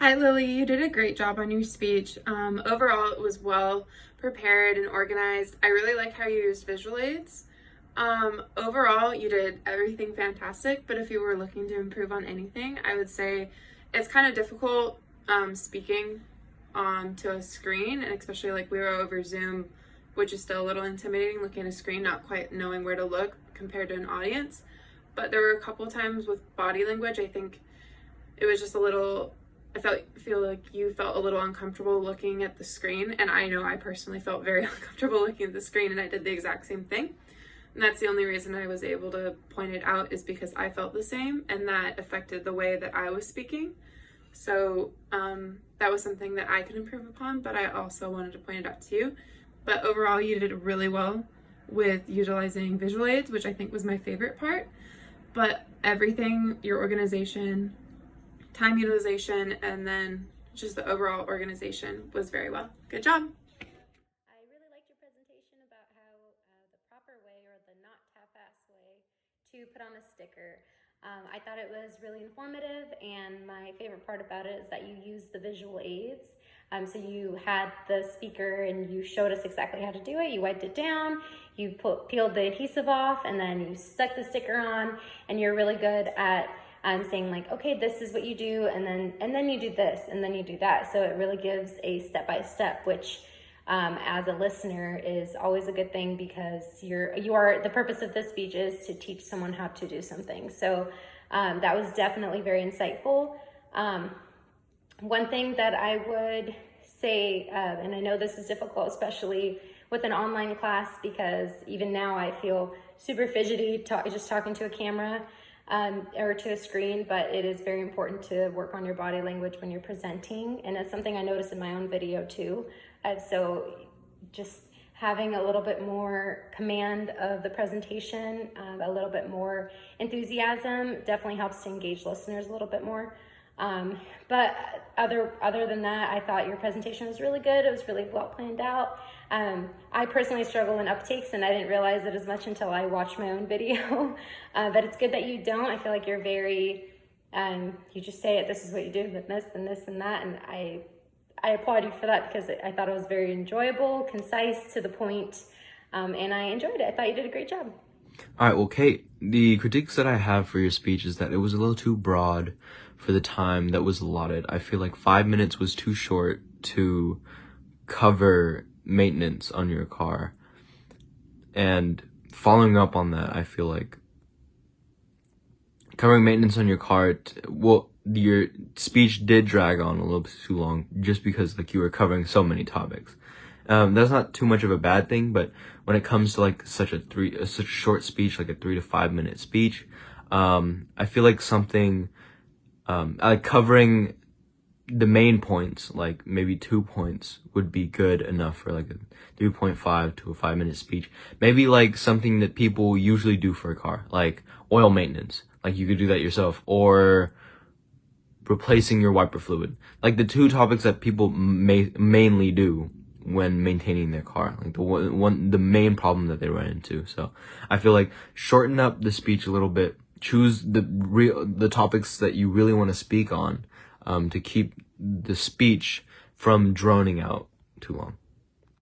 Hi Lily, you did a great job on your speech. Overall, it was well prepared and organized. I really like how you used visual aids. Overall, you did everything fantastic, but if you were looking to improve on anything, I would say it's kind of difficult speaking to a screen, and especially like we were over Zoom, which is still a little intimidating looking at a screen, not quite knowing where to look compared to an audience. But there were a couple times with body language, I think it was just a little feel like you felt a little uncomfortable looking at the screen, and I know I personally felt very uncomfortable looking at the screen, and I did the exact same thing. And that's the only reason I was able to point it out, is because I felt the same, and that affected the way that I was speaking. So that was something that I could improve upon, but I also wanted to point it out to you. But overall, you did really well with utilizing visual aids, which I think was my favorite part. But everything, your organization, time utilization, and then just the overall organization was very well. Good job. I really liked your presentation about how the proper way, or the not half-ass way, to put on a sticker. I thought it was really informative, and my favorite part about it is that you used the visual aids. So you had the speaker and you showed us exactly how to do it. You wiped it down, you peeled the adhesive off, and then you stuck the sticker on, and you're really good at saying like, okay, this is what you do, and then you do this, and then you do that. So it really gives a step-by-step, which as a listener is always a good thing, because the purpose of this speech is to teach someone how to do something. So that was definitely very insightful. One thing that I would say, and I know this is difficult, especially with an online class, because even now I feel super fidgety just talking to a camera or to a screen, but it is very important to work on your body language when you're presenting. And it's something I noticed in my own video too. So just having a little bit more command of the presentation, a little bit more enthusiasm definitely helps to engage listeners a little bit more. But other than that, I thought your presentation was really good. It was really well planned out. I personally struggle in uptakes, and I didn't realize it as much until I watched my own video. But it's good that you don't. I feel like you're very, you just say it, this is what you do, then this, and this, and that. And I applaud you for that, because I thought it was very enjoyable, concise, to the point, and I enjoyed it. I thought you did a great job. All right, well, Kate, the critiques that I have for your speech is that it was a little too broad for the time that was allotted. I feel like 5 minutes was too short to cover maintenance on your car. And following up on that, I feel like covering maintenance on your car, your speech did drag on a little bit too long, just because like you were covering so many topics. That's not too much of a bad thing, but when it comes to like such a short speech, like a 3 to 5 minute speech, I feel like something like covering the main points, like maybe 2 points, would be good enough for like a 3.5 to a 5 minute speech. Maybe like something that people usually do for a car, like oil maintenance, like you could do that yourself, or replacing your wiper fluid, like the two topics that people mainly do when maintaining their car, like the main problem that they run into. So I feel like shorten up the speech a little bit, choose the topics that you really want to speak on, to keep the speech from droning out too long.